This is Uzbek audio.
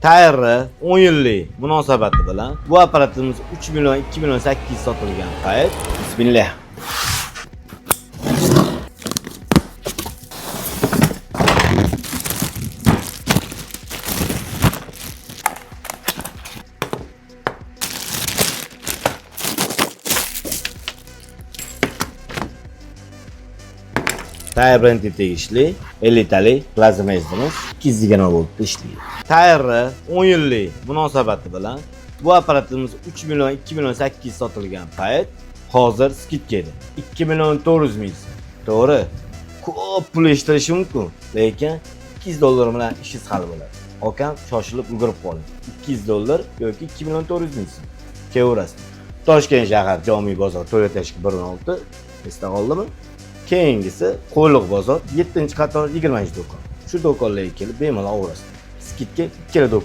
Tayri 10 yillik munosabati bilan bu apparatimiz 3 million 2 million 800 sotilgan payt. Bismillah. Tayr brendi tegishli 50 talik plazma izdimiz 220 voltda ishlaydi. Tayri 10 yillik munosabati bilan bu apparatimiz 3 million 2 million 800 sotilgan payt hozir skidka edi. 2 million 400 ming. To'g'ri. Ko'p pul eshittirishi mumkin, lekin 200 dollar bilan ishingiz hal bo'ladi. Okam shoshilib ulgurib qoling. 200 dollar yoki 2 million 400 ming. Kelaverasiz. Toshkent shahar Jomiy bozor Toyota 16 esda qoldimi? Keyingisi Qo'yliq bozor 7-qator 20-do'kon. Shu do'konlarga kelib bemalol olasiz. Skidka ikkala do'kon